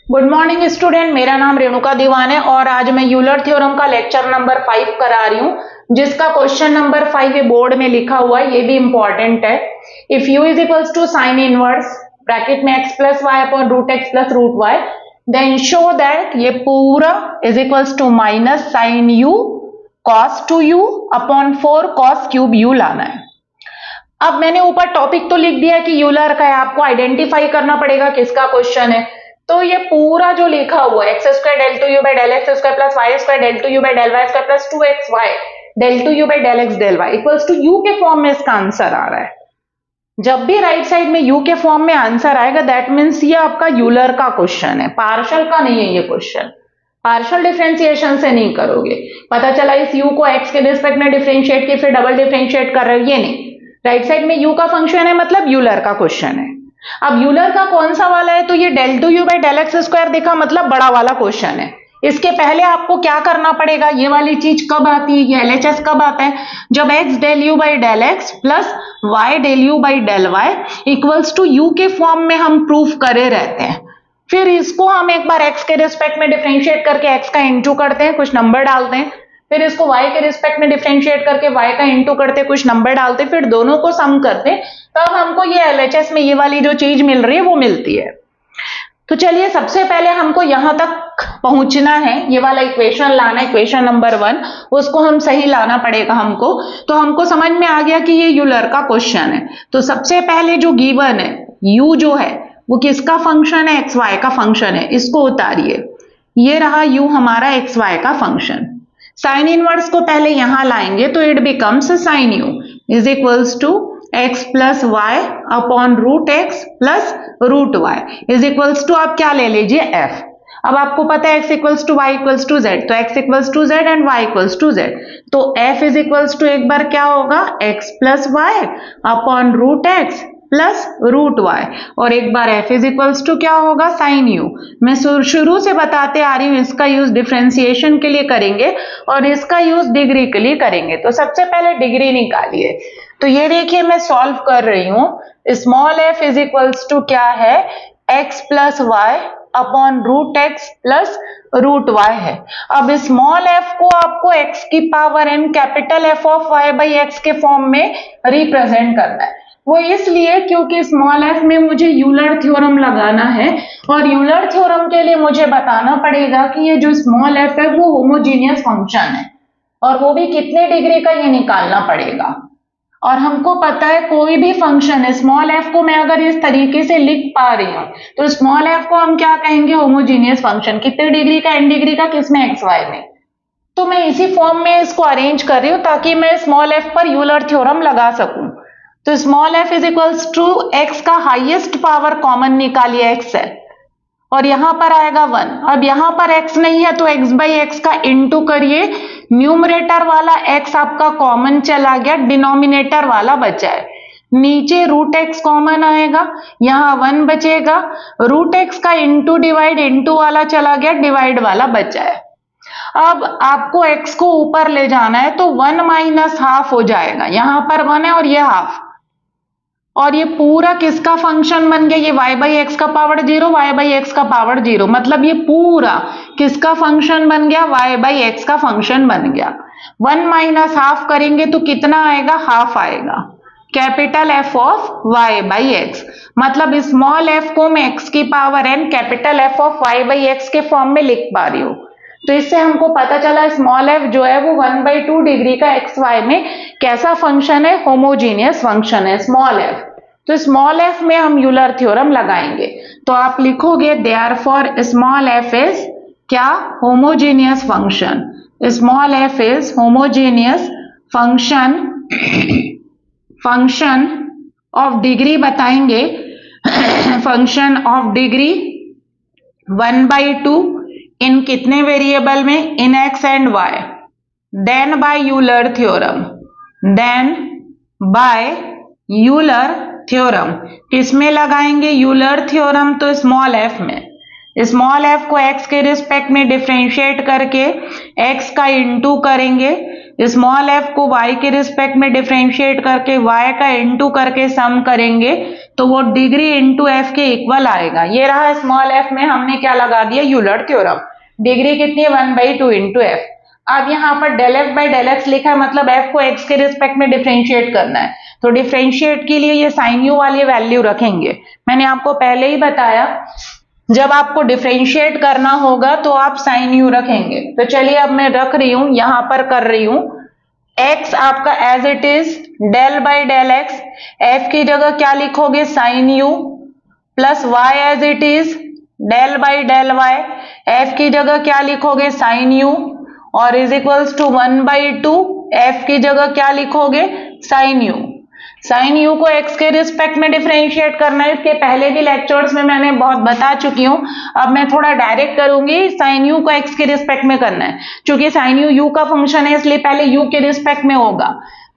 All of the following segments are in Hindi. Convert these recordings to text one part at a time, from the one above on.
गुड मॉर्निंग स्टूडेंट, मेरा नाम रेणुका दीवान है और आज मैं यूलर थ्योरम का लेक्चर नंबर 5 करा रही हूं, जिसका क्वेश्चन नंबर 5 ये बोर्ड में लिखा हुआ है, ये भी इंपॉर्टेंट है। If u is equals to sine inverse bracket में x plus y upon root x plus root y, then show that ये पूरा is equals to minus sine u cos 2u upon 4 cos cube u लाना है। अब मैंने ऊपर टॉपिक तो लिख दिया कि यूलर का है, आपको आइडेंटिफाई करना पड़ेगा किसका क्वेश्चन है। तो ये पूरा जो लिखा हुआ है x square del two u by del x square plus y square del two u by del y square plus 2xy del two u by del x del y equals to u के फॉर्म में इसका आंसर आ रहा है। जब भी राइट साइड में यू के फॉर्म में आंसर आएगा दैट मीन्स ये आपका यूलर का क्वेश्चन है, पार्शियल का नहीं है ये क्वेश्चन। पार्शियल डिफरेंशिएशन से नहीं करोगे, पता चला इस u को x के रिस्पेक्ट में डिफरेंशिएट किया फिर डबल डिफरेंशिएट कर रहे हो, ये नहीं। राइट साइड में u का फंक्शन है मतलब यूलर का क्वेश्चन है। अब यूलर का कौन सा वाला है, तो ये del two u by del x square देखा मतलब बड़ा वाला क्वेश्चन है। इसके पहले आपको क्या करना पड़ेगा, ये वाली चीज कब आती है, ये एलएचएस कब आता है, जब x del u by del x plus y del u by del y equals to u के फॉर्म में हम प्रूफ करे रहते हैं। फिर इसको हम एक बार x के रिस्पेक्ट में डिफरेंशिएट करके x का इंटू करते हैं, कुछ नंबर डालते हैं, फिर इसको y के रिस्पेक्ट में डिफरेंशिएट करके y का इंटू करते हैं, कुछ नंबर डालते हैं, फिर दोनों को सम करते हैं, तब हमको ये एलएचएस में ये वाली जो चीज मिल रही है वो मिलती है। तो चलिए सबसे पहले हमको यहां तक पहुंचना है, ये वाला इक्वेशन लाना है, इक्वेशन नंबर 1 उसको हम सही लाना पड़ेगा हमको। तो हमको समझ में आ गया कि ये यूलर का क्वेश्चन है। तो सबसे पहले जो गिवन है u जो है वो किसका फंक्शन है, एक्स वाई का फंक्शन है, इसको उतारिए। ये रहा u हमारा एक्स वाई का फंक्शन। साइन इनवर्स को पहले यहां लाएंगे तो it becomes sine u is equals to x plus y upon root x plus root y is equals to आप क्या ले लीजिए f। अब आपको पता है x equals to y equals to z, तो x equals to z and y equals to z, तो f इज इक्वल्स टू एक बार क्या होगा x plus y upon root x plus root y और एक बार f इज इक्वल्स टू क्या होगा साइन u। मैं शुरू से बताते आ रही हूं, इसका यूज डिफरेंशिएशन के लिए करेंगे और इसका यूज डिग्री के लिए करेंगे। तो सबसे पहले डिग्री निकालिए। तो ये देखिए मैं सॉल्व कर रही हूं, small f is equals to क्या है, x plus y upon root x plus root y है। अब स्मॉल f को आपको x की power n capital F of y by x के फॉर्म में रिप्रेजेंट करना है। वो इसलिए क्योंकि स्मॉल f में मुझे यूलर थ्योरम लगाना है और यूलर थ्योरम के लिए मुझे बताना पड़ेगा कि ये जो स्मॉल f है वो होमोजीनियस फंक्शन है और वो भी कितने डिग्री का ये निकालना पड़ेगा। और हमको पता है कोई भी फंक्शन है, स्मॉल f को मैं अगर इस तरीके से लिख पा रही हूं तो स्मॉल f को हम क्या कहेंगे, होमोजीनियस फंक्शन। कितने डिग्री का, n डिग्री का, किसमें, एक्स वाई में। तो मैं इसी फॉर्म में इसको अरेंज कर रही हूं ताकि मैं स्मॉल f पर यूलर थ्योरम लगा सकूं। तो small f is equals to x का हाईएस्ट पावर कॉमन निकालिए, x है और यहां पर आएगा 1। अब यहां पर x नहीं है तो x बाई एक्स का इंटू करिए, न्यूमरेटर वाला x आपका कॉमन चला गया, डिनोमिनेटर वाला बचा है, नीचे रूट एक्स कॉमन आएगा, यहाँ 1 बचेगा, रूट एक्स का इंटू डिवाइड, इंटू वाला चला गया, डिवाइड वाला बचा है। अब आपको x को ऊपर ले जाना है तो 1 माइनस हाफ हो जाएगा, यहां पर 1 है और ये हाफ, और ये पूरा किसका फंक्शन बन गया, ये y बाई एक्स का पावर 0, y बाई एक्स का पावर 0, मतलब ये पूरा किसका फंक्शन बन गया, y बाई एक्स का फंक्शन बन गया। 1 माइनस हाफ करेंगे तो कितना आएगा, हाफ आएगा, capital F of y by x. मतलब स्मॉल f को मैं x की power n capital F of y by x के फॉर्म में लिख पा रही हूँ। तो इससे हमको पता चला स्मॉल f जो है वो 1/2 डिग्री का एक्स वाई में कैसा फंक्शन है, होमोजीनियस फंक्शन है स्मॉल f। तो स्मॉल f में हम यूलर थ्योरम लगाएंगे, तो आप लिखोगे देयरफॉर स्मॉल f इज क्या, homogeneous function. Small f is homogeneous function, function of degree बताएंगे, फंक्शन ऑफ डिग्री 1/2 इन कितने वेरिएबल में, in x and y, then by Euler theorem, then by Euler theorem. किसमें लगाएंगे यूलर थ्योरम, तो स्मॉल f में। स्मॉल एफ को एक्स के रिस्पेक्ट में डिफरेंशिएट करके एक्स का इंटू करेंगे, स्मॉल एफ को वाई के रिस्पेक्ट में डिफरेंशिएट करके वाई का इंटू करके सम करेंगे तो वो डिग्री इंटू एफ के इक्वल आएगा। ये रहा स्मॉल एफ में हमने क्या लगा दिया, यूलर थ्योरम। डिग्री कितनी है, 1/2 इंटू एफ। अब यहाँ पर del f by del x लिखा है, मतलब एफ को एक्स के रिस्पेक्ट में डिफरेंशिएट करना है, तो डिफरेंशिएट के लिए ये साइन यू वाली वैल्यू रखेंगे। मैंने आपको पहले ही बताया जब आपको डिफरेंशिएट करना होगा तो आप साइन यू रखेंगे। तो चलिए अब मैं रख रही हूं, यहां पर कर रही हूं। x आपका as it is del by del x, f की जगह क्या लिखोगे, sine u, plus y as it is del by del y, f की जगह क्या लिखोगे, साइन यू, और इज इक्वल्स टू 1/2, f की जगह क्या लिखोगे, साइन यू। साइन यू को x के रिस्पेक्ट में डिफरेंशिएट करना है, इसके पहले भी लेक्चर्स में मैंने बहुत बता चुकी हूं। अब मैं थोड़ा डायरेक्ट करूंगी, साइन यू को x के रिस्पेक्ट में करना है, क्योंकि साइन यू का फंक्शन है इसलिए पहले u के रिस्पेक्ट में होगा।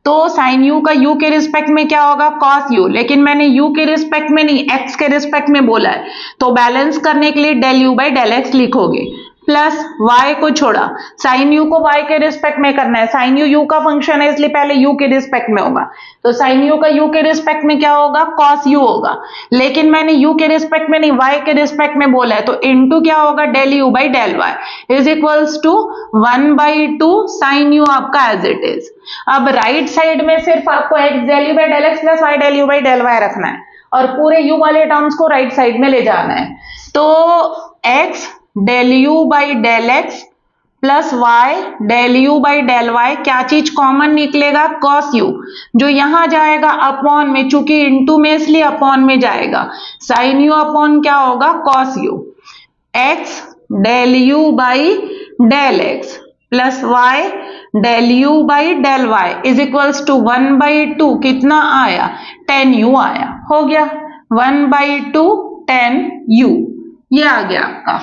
तो साइन यू का u के रिस्पेक्ट में क्या होगा, कॉस यू, लेकिन मैंने u के रिस्पेक्ट में नहीं x के रिस्पेक्ट में बोला है, तो बैलेंस करने के लिए del u by del x लिखोगे, प्लस y को छोड़ा, साइन यू को y के रिस्पेक्ट में करना है, साइन यू का फंक्शन है इसलिए पहले u के रिस्पेक्ट में होगा, तो साइन यू का u के रिस्पेक्ट में क्या होगा, cos u होगा, लेकिन मैंने u के रिस्पेक्ट में नहीं y के रिस्पेक्ट में बोला है, तो इनटू क्या होगा, del u by del y is equals to 1/2 sine u आपका एज इट इज। अब राइट साइड में सिर्फ आपको x del u by del x plus y del u by del y रखना है और पूरे u वाले टर्म्स को राइट साइड में ले जाना है। तो x del u by del x plus y del u by del y, क्या चीज कॉमन निकलेगा, कॉस यू, जो यहां जाएगा अपॉन में, चूंकि इंटू में इसलिए अपॉन में जाएगा, साइन यू अपॉन क्या होगा, cos u, x del u by del x plus y del u by del y is equals to 1/2, कितना आया, 10u आया, हो गया 1/2 10u, ये आ गया आपका।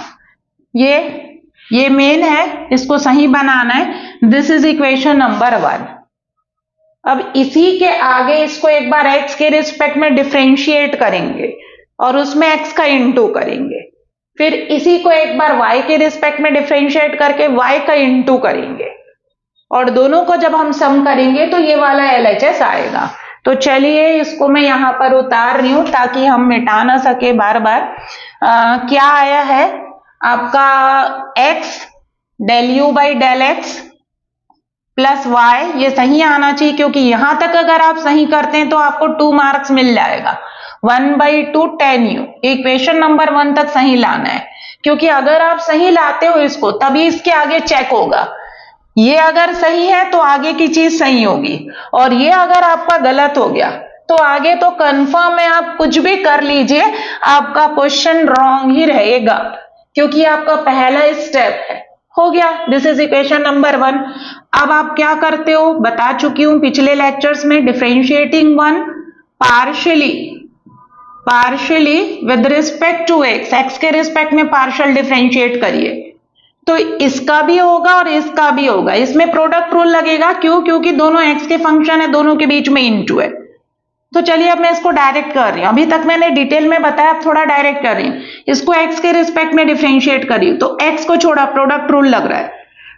ये मेन है, इसको सही बनाना है। This is equation number 1। अब इसी के आगे इसको एक बार x के रिस्पेक्ट में डिफरेंशिएट करेंगे और उसमें x का इंटू करेंगे, फिर इसी को एक बार y के रिस्पेक्ट में डिफरेंशिएट करके y का इंटू करेंगे, और दोनों को जब हम सम करेंगे तो ये वाला LHS आएगा। तो चलिए इसको मैं यहां पर उतार रही हूं ताकि हम मिटा ना सके बार बार। क्या आया है आपका, x del u by del x plus y, ये सही आना चाहिए क्योंकि यहां तक अगर आप सही करते हैं तो आपको 2 मार्क्स मिल जाएगा। 1/2 10u, इक्वेशन नंबर 1 तक सही लाना है, क्योंकि अगर आप सही लाते हो इसको तभी इसके आगे चेक होगा। ये अगर सही है तो आगे की चीज सही होगी, और ये अगर आपका गलत हो गया तो आगे तो कंफर्म है, आप कुछ भी कर लीजिए आपका क्वेश्चन रॉन्ग ही रहेगा, क्योंकि आपका पहला स्टेप है। हो गया, दिस इज इक्वेशन नंबर 1। अब आप क्या करते हो, बता चुकी हूं पिछले लेक्चर्स में, differentiating 1 partially with respect to x के रिस्पेक्ट में पार्शियल डिफरेंशिएट करिए, तो इसका भी होगा और इसका भी होगा। इसमें प्रोडक्ट रूल लगेगा, क्यों, क्योंकि दोनों एक्स के फंक्शन है, दोनों के बीच में इनटू है। तो चलिए अब मैं इसको डायरेक्ट कर रही हूं, अभी तक मैंने डिटेल में बताया, अब थोड़ा डायरेक्ट कर रही हूं। इसको x के रिस्पेक्ट में डिफरेंशिएट करी, तो x को छोड़ा, प्रोडक्ट रूल लग रहा है,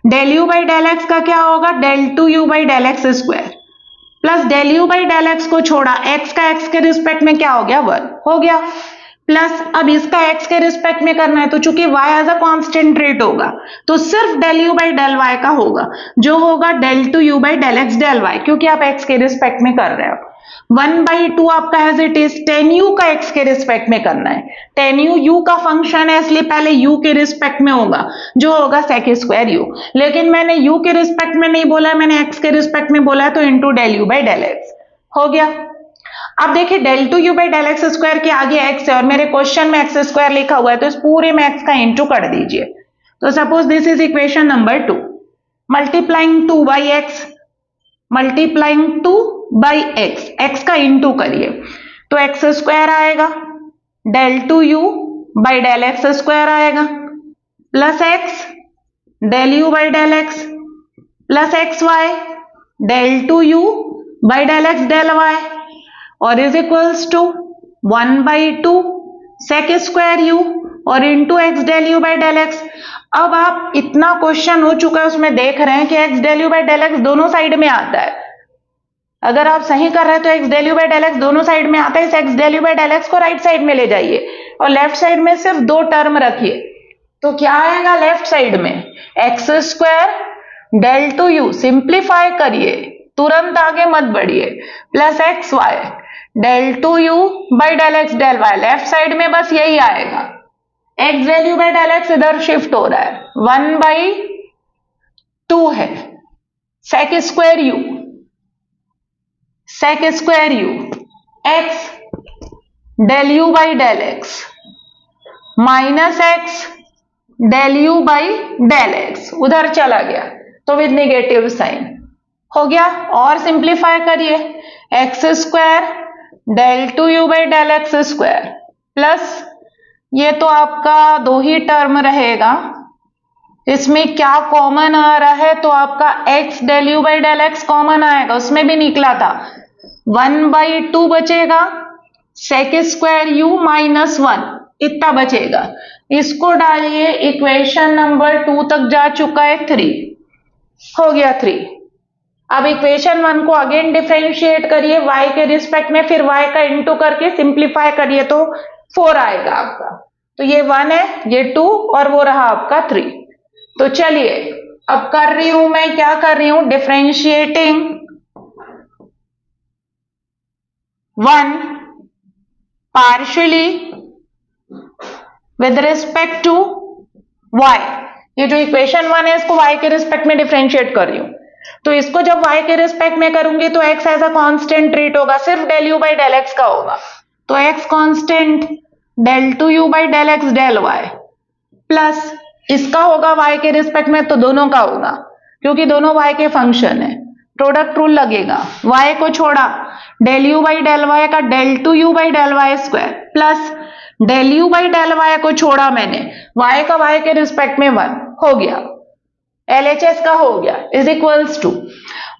del u by del x का क्या होगा, del 2u by del x square, plus del u by del x को छोड़ा, x का x के रिस्पेक्ट में क्या हो गया, 1 हो गया, प्लस अब इसका x के रिस्पेक्ट में करना है, तो चूंकि y as a constant rate होगा तो सिर्फ del u by del y का होगा, जो होगा del 2u by del x del y, क्योंकि आप x के रिस्पेक्ट में कर रहे हो। 1/2 आपका एज इट इज 10u का x के रिस्पेक्ट में करना है, 10u u का फंक्शन है इसलिए पहले u के रिस्पेक्ट में होगा, जो होगा sec स्क्वायर u, लेकिन मैंने u के रिस्पेक्ट में नहीं बोला है, मैंने x के रिस्पेक्ट में बोला है, तो into del u by del x हो गया। अब देखिए del 2u by del x square के आगे x है और मेरे क्वेश्चन में x स्क्वायर लिखा हुआ है, तो इस पूरे में x का इंटू कर दीजिए। तो suppose this is equation number 2, multiplying 2 by x, multiplying 2 by x, x का इंटू करिए तो एक्स स्क्वायर आएगा, del 2u by del x square आएगा, plus x del u by del x plus x y del 2u by del x del y, और is equals to 1/2 sec square u, और into x del u by del x. अब आप इतना क्वेश्चन हो चुका है उसमें देख रहे हैं कि x del u by del x दोनों साइड में आता है। अगर आप सही कर रहे हैं तो x del u by del x दोनों साइड में आता है। इस x del u by del x को राइट साइड में ले जाइए और लेफ्ट साइड में सिर्फ दो टर्म रखिए। तो क्या आएगा लेफ्ट साइड में? X square del two u, simplify करिए, तुरंत आगे मत बढ़िए, plus x y del two u by del x del y. Left side में बस यही आएगा। X del u by del x इधर शिफ्ट हो रहा है, 1/2 है, sec square u x del u by del x minus x del u by del x, उधर चला गया तो विद नेगेटिव साइन हो गया। और सिंप्लीफाई करिए, x square del two u by del x square plus ये तो आपका दो ही टर्म रहेगा, इसमें क्या कॉमन आ रहा है? तो आपका x del u by del x common आएगा, उसमें भी निकला था, 1/2 बचेगा, सेक स्क्वायर यू माइनस 1 इतना बचेगा। इसको डालिए, इक्वेशन नंबर 2 तक जा चुका है, 3 हो गया 3। अब इक्वेशन 1 को अगेन डिफरेंशिएट करिए y के रिस्पेक्ट में, फिर y का इंटू करके सिंप्लीफाई करिए तो 4 आएगा आपका। तो ये 1 है, ये 2 और वो रहा आपका 3। तो चलिए अब कर रही हूं मैं, क्या कर रही हूं? Differentiating 1 partially with respect to y। ये जो इक्वेशन 1 है इसको y के रिस्पेक्ट में डिफरेंशिएट कर रही हूं। तो इसको जब y के रिस्पेक्ट में करूंगी तो x as a constant treat होगा, सिर्फ del u by del x का होगा। तो x constant del two u by del x del y प्लस इसका होगा y के रिस्पेक्ट में, तो दोनों का होगा क्योंकि दोनों y के फंक्शन है, प्रोडक्ट रूल लगेगा। y को छोड़ा, del u by del y का del two u by del y square plus del u by del y को छोड़ा मैंने, y का y के रिस्पेक्ट में 1 हो गया, LHS का हो गया, इज इक्वल्स टू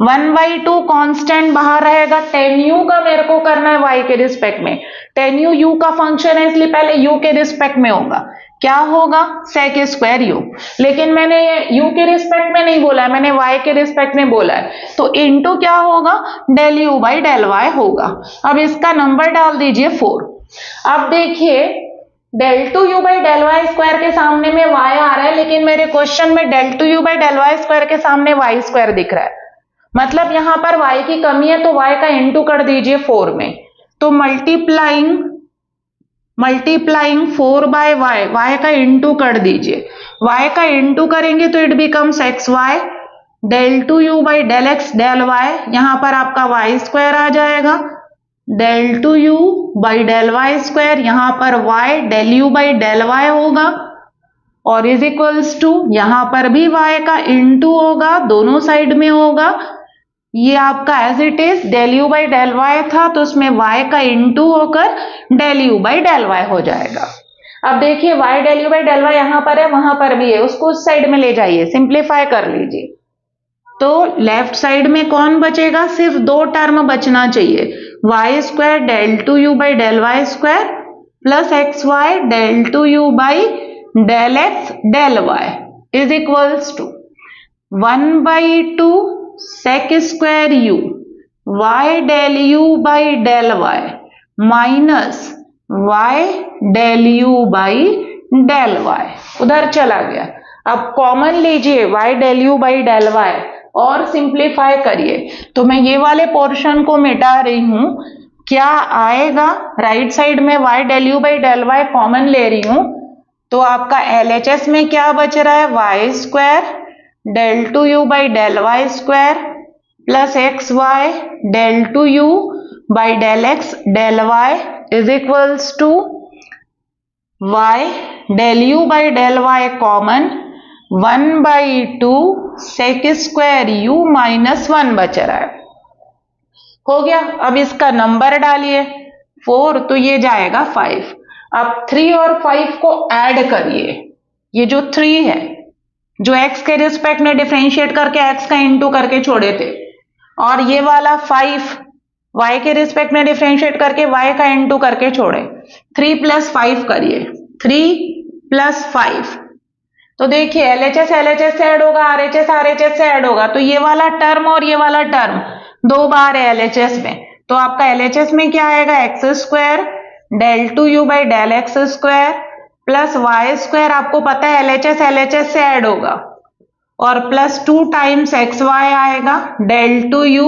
1/2 कांस्टेंट बाहर रहेगा, tan u का मेरे को करना है y के रिस्पेक्ट में, tan u u का फंक्शन है इसलिए पहले u के रिस्पेक्ट में होगा, क्या होगा? Sec square u. लेकिन मैंने u के रिस्पेक्ट में नहीं बोला है, मैंने y के रिस्पेक्ट में बोला है, तो इंटू क्या होगा? Del u by del y होगा। अब इसका नंबर डाल दीजिए 4। अब देखिए del two u by del y square के सामने में y आ रहा है, लेकिन मेरे क्वेश्चन में del two u by del y square के सामने y स्क्वायर दिख रहा है, मतलब यहां पर y की कमी है, तो y का इंटू कर दीजिए 4 में। तो मल्टीप्लाइंग 4 बाय y का इंटू कर दीजिए, y का इंटू करेंगे तो it becomes x y del two u by del x del y, यहां पर आपका y स्क्वायर आ जाएगा, del two u by del y square, यहां पर y del u by del y होगा और इज इक्वल्स टू यहां पर भी y का इंटू होगा, दोनों साइड में होगा। ये आपका as it is del u by del y था, तो उसमें y का इंटू होकर del u by del y हो जाएगा। अब देखिए y del u by del y यहां पर है, वहां पर भी है, उसको उस साइड में ले जाइए, सिंप्लीफाई कर लीजिए। तो लेफ्ट साइड में कौन बचेगा? सिर्फ दो टर्म बचना चाहिए, y square del two u by del y square plus x y del two u by del x del y is equals to 1/2 sec square u y del u by del y minus y del u by del y, उधर चला गया। अब कॉमन लीजिए y del u by del y और सिंप्लीफाई करिए, तो मैं ये वाले पोर्शन को मिटा रही हूं, क्या आएगा? राइट साइड में y del u by del y common ले रही हूं, तो आपका LHS में क्या बच रहा है? Y square del two u by del y square plus x y del two u by del x del y is equals to y del u by del y common 1/2 sec square u minus 1 बच रहा है, हो गया। अब इसका नंबर डालिए 4, तो ये जाएगा 5। अब 3 और 5 को ऐड करिए, ये जो 3 है जो x के रिस्पेक्ट में डिफरेंशिएट करके x का इंटू करके छोड़े थे, और ये वाला 5 y के रिस्पेक्ट में डिफरेंशिएट करके y का इंटू करके छोड़े, 3 + 5 करिए, 3 प्लस 5। तो देखिए एलएचएस एलएचएस से ऐड होगा, आरएचएस आरएचएस से ऐड होगा, तो ये वाला टर्म और ये वाला टर्म 2 बार है एलएचएस में। तो आपका एलएचएस में क्या आएगा, x square del two u by del x square plus y square, आपको पता है एलएचएस एलएचएस से ऐड होगा, और प्लस 2 टाइम्स एक्स वाई आएगा del two u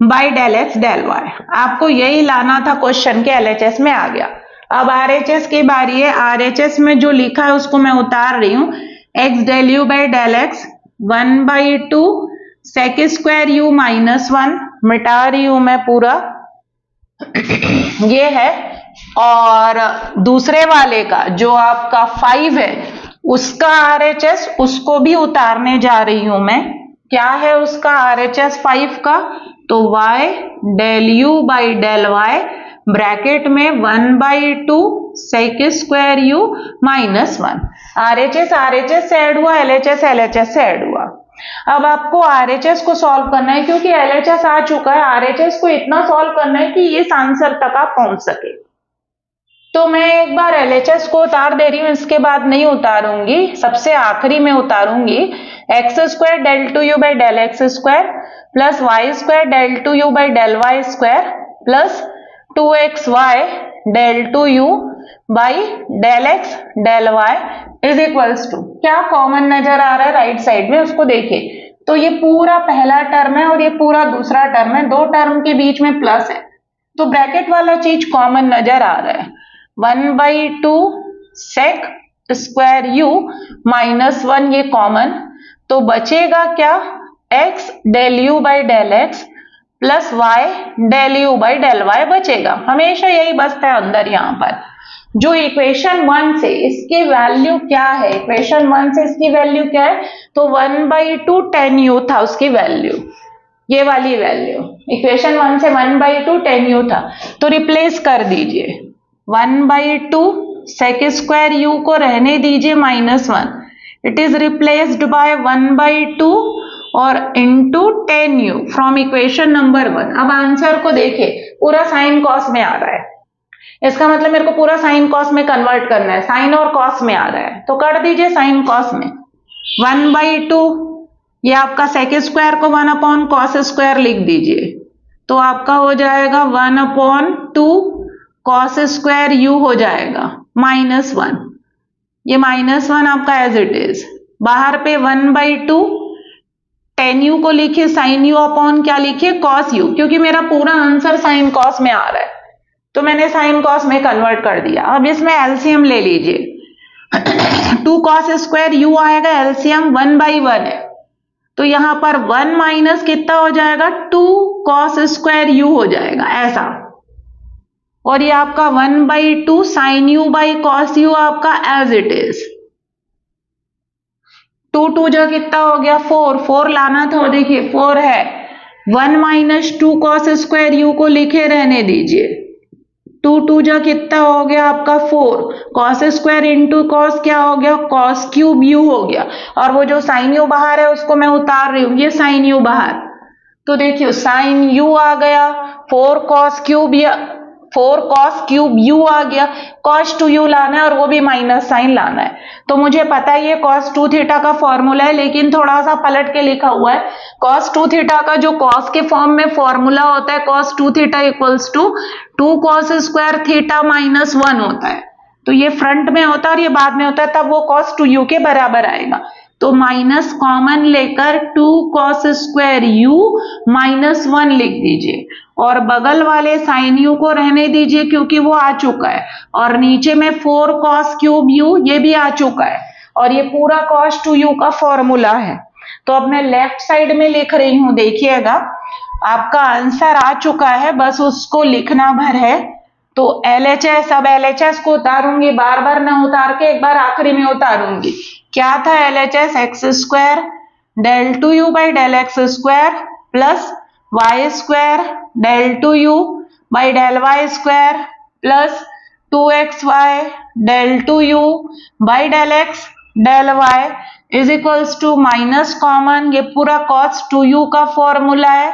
by del x del y. आपको यही लाना था क्वेश्चन के, एलएचएस में आ गया। अब आरएचएस की बारी है। आरएचएस में जो लिखा है उसको मैं उतार रही हूं, x del u by del x 1/2 sec square u minus 1, मिटा रही हूं मैं पूरा ये है। और दूसरे वाले का जो आपका 5 है उसका आरएचएस, उसको भी उतारने जा रही हूं मैं। क्या है उसका आरएचएस 5 का, तो y del u by del y bracket में 1/2 sec square u minus 1। RHS RHS से ऐड हुआ, एलएचएस एलएचएस से ऐड हुआ। अब आपको आरएचएस को सॉल्व करना है, क्योंकि एलएचएस आ चुका है, आरएचएस को इतना सॉल्व करना है कि इस आंसर तक आप पहुंच सके। तो मैं एक बार एलएचएस को उतार दे रही हूं, इसके बाद नहीं उतारूंगी, सबसे आखिरी में उतारूंगी। X square del two u by del x square plus y square del two u by del y square plus 2xy del two u by del x del y is equals to, क्या कॉमन नजर आ रहा है राइट साइड में, उसको देखिए। तो ये पूरा पहला टर्म है और ये पूरा दूसरा टर्म है, दो टर्म के बीच में प्लस है, तो ब्रैकेट वाला चीज कॉमन नजर आ रहा है। 1/2 सेक स्क्वायर यू माइनस 1 ये कॉमन, तो बचेगा क्या, x del u by del x plus y del u by del y बचेगा। हमेशा यही बचता है अंदर। यहाँ पर जो इक्वेशन 1 से इसकी वैल्यू क्या है, इक्वेशन 1 से इसकी वैल्यू क्या है, तो 1/2 tan u था उसकी वैल्यू, ये वाली वैल्यू इक्वेशन 1 से 1/2 tan u था, तो रिप्लेस कर दीजिए। 1/2 सेक स्क्वायर यू को रहने दीजिए -1, इट इज रिप्लेस्ड बाय 1/2 और into tan u from equation number 1। अब आंसर को देखिए, पूरा साइन कॉस में आ रहा है, इसका मतलब मेरे को पूरा साइन कॉस में कन्वर्ट करना है, साइन और कॉस में आ रहा है, तो कर दीजिए साइन कॉस में। 1/2 ये आपका सेक स्क्वायर को 1/cos स्क्वायर लिख दीजिए, तो आपका हो जाएगा 1/2 cos स्क्वायर u हो जाएगा -1, ये -1 आपका एज इट इज, बाहर पे 1/2 tan u को लिखिए, sin u अपॉन क्या लिखिए, cos u, क्योंकि मेरा पूरा आंसर sin cos में आ रहा है, तो मैंने sin cos में कन्वर्ट कर दिया। अब इसमें एलसीएम ले लीजिए 2 cos स्क्वायर u आएगा, एलसीएम 1/1 है, तो यहां पर 1 माइनस कितना हो जाएगा, 2 cos स्क्वायर u हो जाएगा ऐसा, और ये आपका 1/2 sin u by cos u आपका एज इट इज। 2 जा कितना हो गया, 4 लाना था, देखिए 4 है, 1 माइनस 2 cos स्क्वायर u को लिखे रहने दीजिए, 2 जा कितना हो गया आपका 4, cos स्क्वायर इंटू cos क्या हो गया, cos क्यूब u हो गया, और वो जो sin u बाहर है उसको मैं उतार रही हूं, ये sin u बाहर, तो देखिए sin u आ गया, 4 cos क्यूब u आ गया, cos 2u लाना है और वो भी माइनस साइन लाना है। तो मुझे पता है ये cos 2 थीटा का फॉर्मूला है, लेकिन थोड़ा सा पलट के लिखा हुआ है। cos 2 थीटा का जो cos के फॉर्म में फॉर्मूला होता है, cos 2 theta equals to 2 cos square theta -1 होता है, तो ये फ्रंट में होता है और ये बाद में होता है, तब वो cos 2u के बराबर आएगा, तो माइनस कॉमन लेकर 2 cos स्क्वायर u -1 लिख दीजिए, और बगल वाले साइन u को रहने दीजिए क्योंकि वो आ चुका है, और नीचे में 4 cos क्यूब u ये भी आ चुका है, और ये पूरा cos 2u का फॉर्मूला है। तो अब मैं लेफ्ट साइड में लिख रही हूं, देखिएगा आपका आंसर आ चुका है, बस उसको लिखना भर है। तो LHS, अब LHS को उतारूंगी, बार बार ना उतार के एक बार आखिरी में उतारूंगी। क्या था LHS, x square del two u by del x square plus y square del two u by del y square plus 2xy del two u by del x del y is equals to minus common, ये पूरा cos 2u का फॉर्मूला है,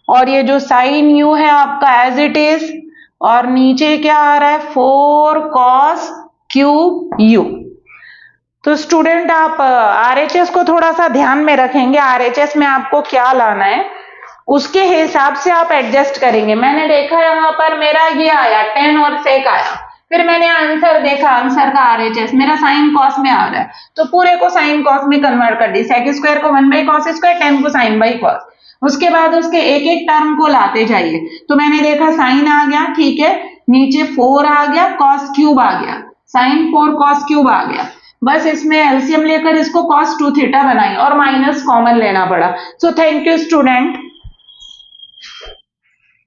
और ये जो साइन u है आपका एज इट इज, और नीचे क्या आ रहा है 4 cos क्यूब u। तो स्टूडेंट आप आरएचएस को थोड़ा सा ध्यान में रखेंगे, आरएचएस में आपको क्या लाना है उसके हिसाब से आप एडजस्ट करेंगे। मैंने देखा यहाँ पर मेरा ये आया 10 और sec आया, फिर मैंने आंसर देखा, आंसर का आरएचएस मेरा साइन कॉस में आ रहा है, तो पूरे को साइन कॉस में कन्वर्ट कर दी, sec स्क्वायर को 1/cos², 10 को साइन बाई कॉस। उसके बाद उसके एक एक टर्म को लाते जाइए, तो मैंने देखा साइन आ गया, ठीक है, नीचे 4 आ गया, cos क्यूब आ गया, sin 4 cos क्यूब आ गया, बस इसमें एलसीएम लेकर इसको cos 2 थीटा बनाई और माइनस कॉमन लेना पड़ा। So thank you student.